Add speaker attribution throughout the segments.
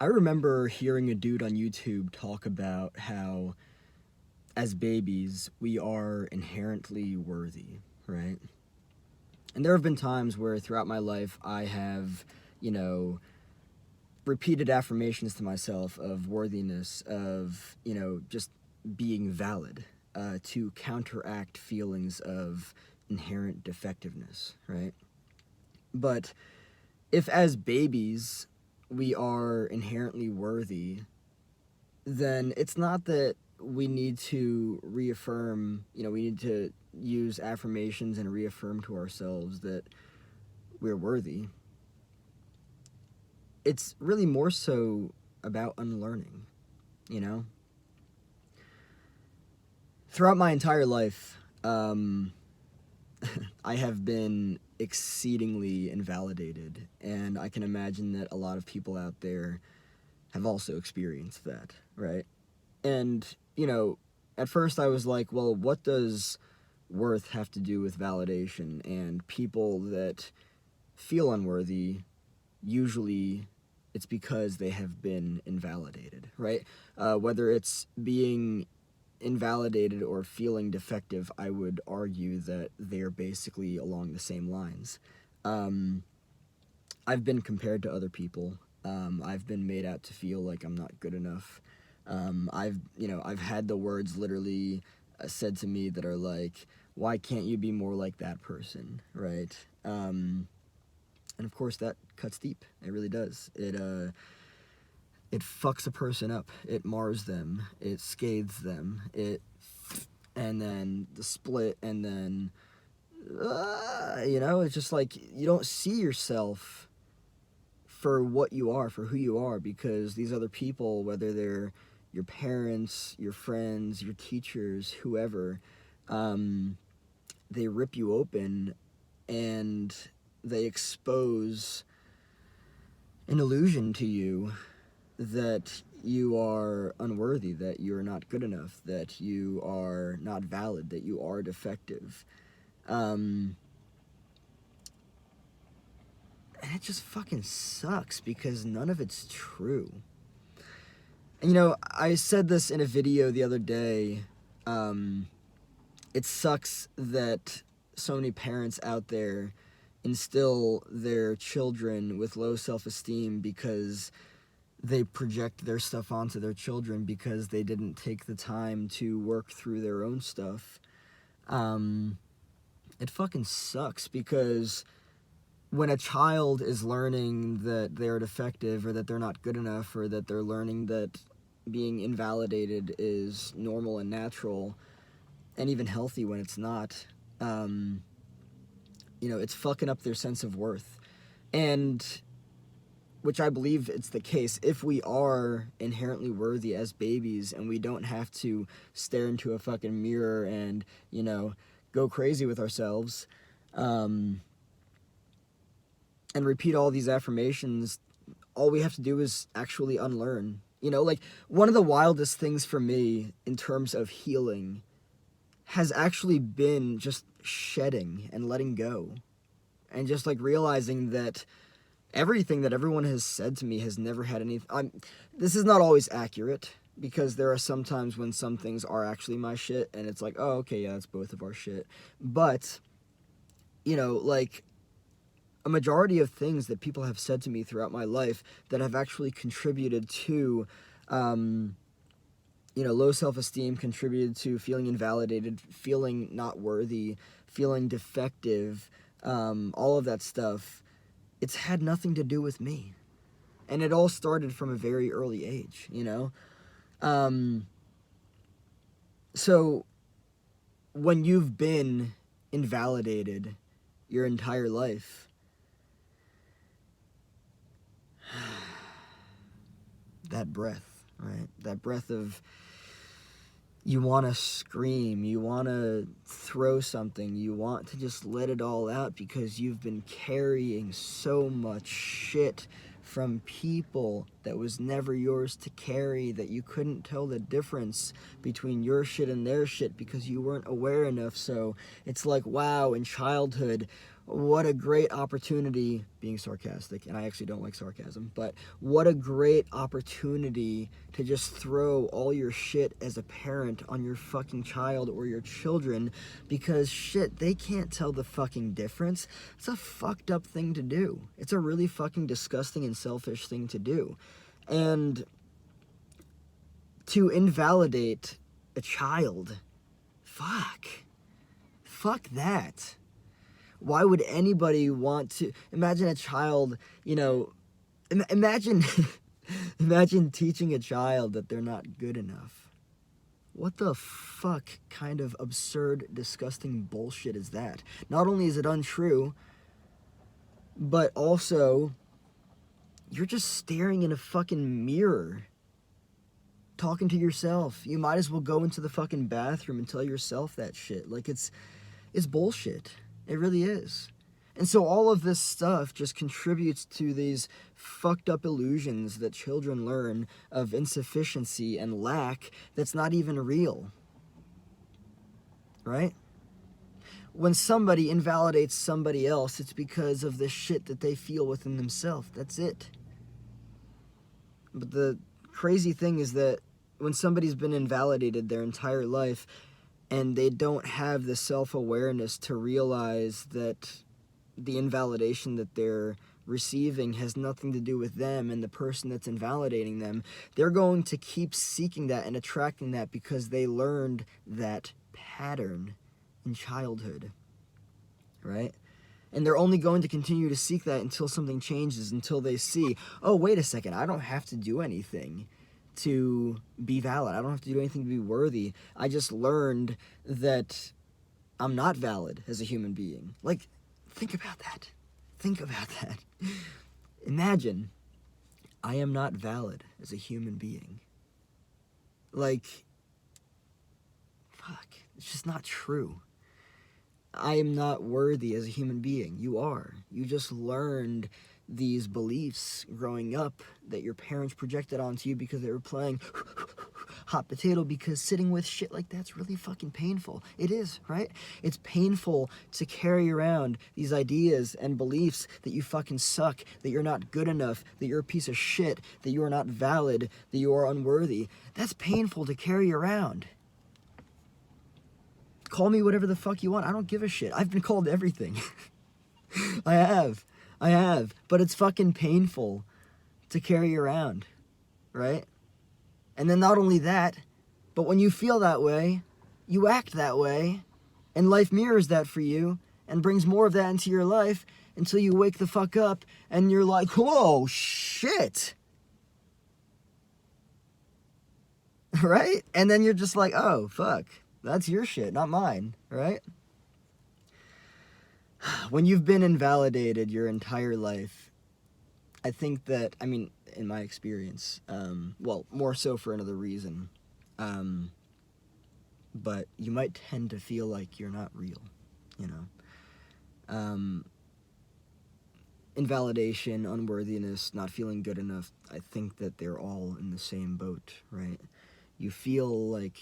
Speaker 1: I remember hearing a dude on YouTube talk about how, as babies, we are inherently worthy, right? And there have been times where throughout my life I have, you know, repeated affirmations to myself of worthiness, of, just being valid, to counteract feelings of inherent defectiveness, right? But if as babies we are inherently worthy, then it's not that we need to reaffirm, we need to use affirmations and reaffirm to ourselves that we're worthy. It's really more so about unlearning, you know? Throughout my entire life, I have been exceedingly invalidated, and I can imagine that a lot of people out there have also experienced that, right? And, at first I was like, well, what does worth have to do with validation? And people that feel unworthy, usually it's because they have been invalidated, right? Whether it's being invalidated or feeling defective, I would argue that they're basically along the same lines. I've been compared to other people. I've been made out to feel like I'm not good enough. I've had the words literally said to me that are like, why can't you be more like that person, right? And of course that cuts deep. It really does. It fucks a person up. It mars them. It scathes them. And then the split, and then, it's just like you don't see yourself for what you are, for who you are, because these other people, whether they're your parents, your friends, your teachers, whoever, they rip you open and they expose an illusion to you that you are unworthy, that you're not good enough, that you are not valid, that you are defective. And it just fucking sucks because none of it's true. And I said this in a video the other day. It sucks that so many parents out there instill their children with low self-esteem because they project their stuff onto their children because they didn't take the time to work through their own stuff. It fucking sucks because when a child is learning that they're defective or that they're not good enough or that they're learning that being invalidated is normal and natural and even healthy when it's not, it's fucking up their sense of worth. And which I believe it's the case, if we are inherently worthy as babies and we don't have to stare into a fucking mirror and, go crazy with ourselves, and repeat all these affirmations, all we have to do is actually unlearn. One of the wildest things for me in terms of healing has actually been just shedding and letting go. And just realizing that everything that everyone has said to me has never had any... this is not always accurate, because there are some times when some things are actually my shit, and it's like, oh, okay, yeah, it's both of our shit. But, a majority of things that people have said to me throughout my life that have actually contributed to, low self-esteem, contributed to feeling invalidated, feeling not worthy, feeling defective, all of that stuff, it's had nothing to do with me. And it all started from a very early age, So when you've been invalidated your entire life, that breath, right? That breath of you want to scream, you want to throw something, you want to just let it all out because you've been carrying so much shit from people that was never yours to carry, that you couldn't tell the difference between your shit and their shit because you weren't aware enough. So it's like, wow, in childhood, what a great opportunity, being sarcastic, and I actually don't like sarcasm, but what a great opportunity to just throw all your shit as a parent on your fucking child or your children, because shit, they can't tell the fucking difference. It's a fucked up thing to do. It's a really fucking disgusting and selfish thing to do. And to invalidate a child, fuck that. Why would anybody want to imagine a child, imagine imagine teaching a child that they're not good enough. What the fuck kind of absurd, disgusting bullshit is that? Not only is it untrue, but also you're just staring in a fucking mirror, talking to yourself. You might as well go into the fucking bathroom and tell yourself that shit. Like, it's bullshit. It really is. And so all of this stuff just contributes to these fucked up illusions that children learn of insufficiency and lack that's not even real. Right? When somebody invalidates somebody else, it's because of the shit that they feel within themselves. That's it. But the crazy thing is that when somebody's been invalidated their entire life, and they don't have the self-awareness to realize that the invalidation that they're receiving has nothing to do with them and the person that's invalidating them, they're going to keep seeking that and attracting that because they learned that pattern in childhood, right? And they're only going to continue to seek that until something changes, until they see, oh, wait a second, I don't have to do anything to be valid. I don't have to do anything to be worthy. I just learned that I'm not valid as a human being. Like, think about that. Think about that. Imagine I am not valid as a human being. Like, fuck. It's just not true. I am not worthy as a human being. You are. You just learned these beliefs growing up that your parents projected onto you because they were playing hot potato, because sitting with shit like that's really fucking painful. It is, right? It's painful to carry around these ideas and beliefs that you fucking suck, that you're not good enough, that you're a piece of shit, that you are not valid, that you are unworthy. That's painful to carry around. Call me whatever the fuck you want. I don't give a shit. I've been called everything. I have. But it's fucking painful to carry around, right? And then not only that, but when you feel that way, you act that way, and life mirrors that for you and brings more of that into your life until you wake the fuck up and you're like, whoa, shit. Right? And then you're just like, oh, fuck. That's your shit, not mine, right? When you've been invalidated your entire life, I think that, I mean, in my experience, well, more so for another reason, but you might tend to feel like you're not real, you know? Invalidation, unworthiness, not feeling good enough, I think that they're all in the same boat, right? You feel like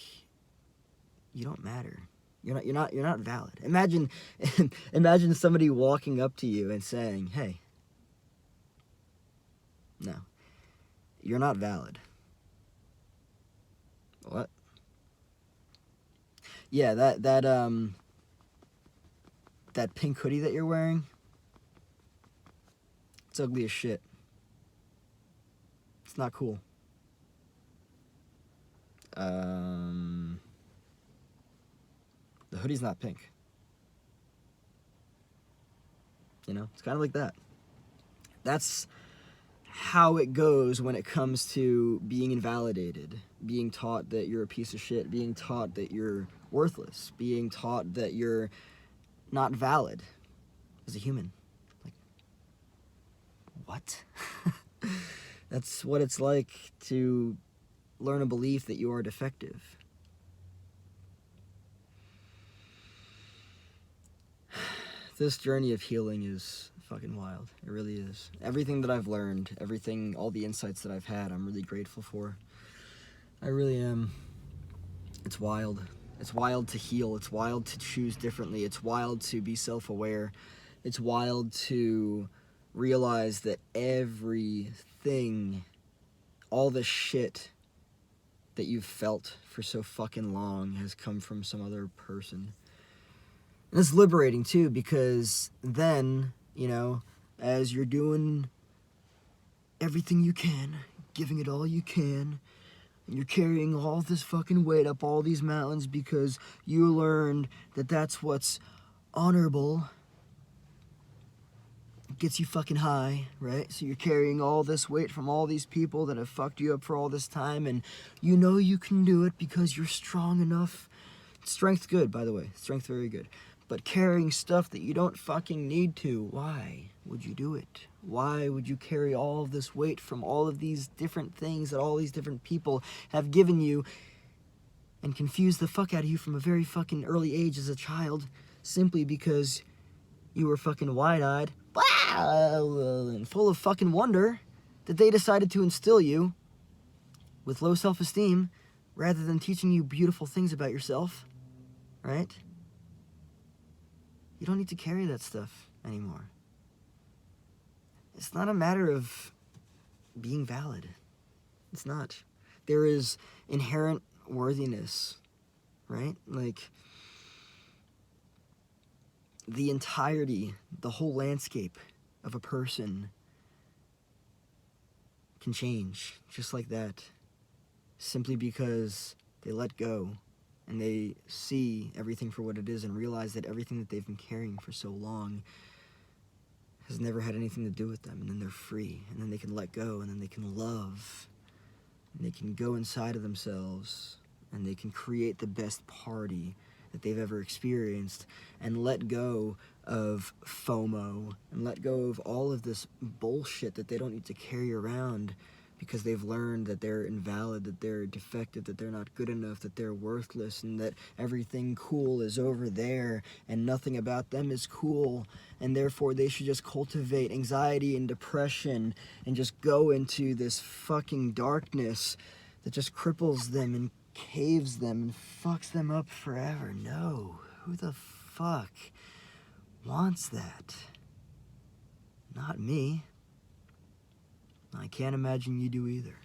Speaker 1: you don't matter. You're not valid. Imagine somebody walking up to you and saying, "Hey, no, you're not valid." What? Yeah, that pink hoodie that you're wearing, it's ugly as shit. It's not cool. The hoodie's not pink. You know, it's kind of like that. That's how it goes when it comes to being invalidated, being taught that you're a piece of shit, being taught that you're worthless, being taught that you're not valid as a human. Like, what? That's what it's like to learn a belief that you are defective. This journey of healing is fucking wild. It really is. Everything that I've learned, all the insights that I've had, I'm really grateful for. I really am. It's wild. It's wild to heal. It's wild to choose differently. It's wild to be self-aware. It's wild to realize that everything, all the shit that you've felt for so fucking long has come from some other person. And it's liberating too, because then, you know, as you're doing everything you can, giving it all you can, and you're carrying all this fucking weight up all these mountains because you learned that that's what's honorable. It gets you fucking high, right? So you're carrying all this weight from all these people that have fucked you up for all this time, and you know you can do it because you're strong enough. Strength good, by the way. Strength very good. But carrying stuff that you don't fucking need to, why would you do it? Why would you carry all of this weight from all of these different things that all these different people have given you and confused the fuck out of you from a very fucking early age as a child, simply because you were fucking wide-eyed and full of fucking wonder that they decided to instill you with low self-esteem rather than teaching you beautiful things about yourself, right? You don't need to carry that stuff anymore. It's not a matter of being valid. It's not. There is inherent worthiness, right? Like, the entirety, the whole landscape of a person can change just like that, simply because they let go and they see everything for what it is and realize that everything that they've been carrying for so long has never had anything to do with them, and then they're free, and then they can let go, and then they can love, and they can go inside of themselves, and they can create the best party that they've ever experienced, and let go of FOMO, and let go of all of this bullshit that they don't need to carry around because they've learned that they're invalid, that they're defective, that they're not good enough, that they're worthless, and that everything cool is over there, and nothing about them is cool, and therefore they should just cultivate anxiety and depression and just go into this fucking darkness that just cripples them and caves them and fucks them up forever. No, who the fuck wants that? Not me. I can't imagine you do either.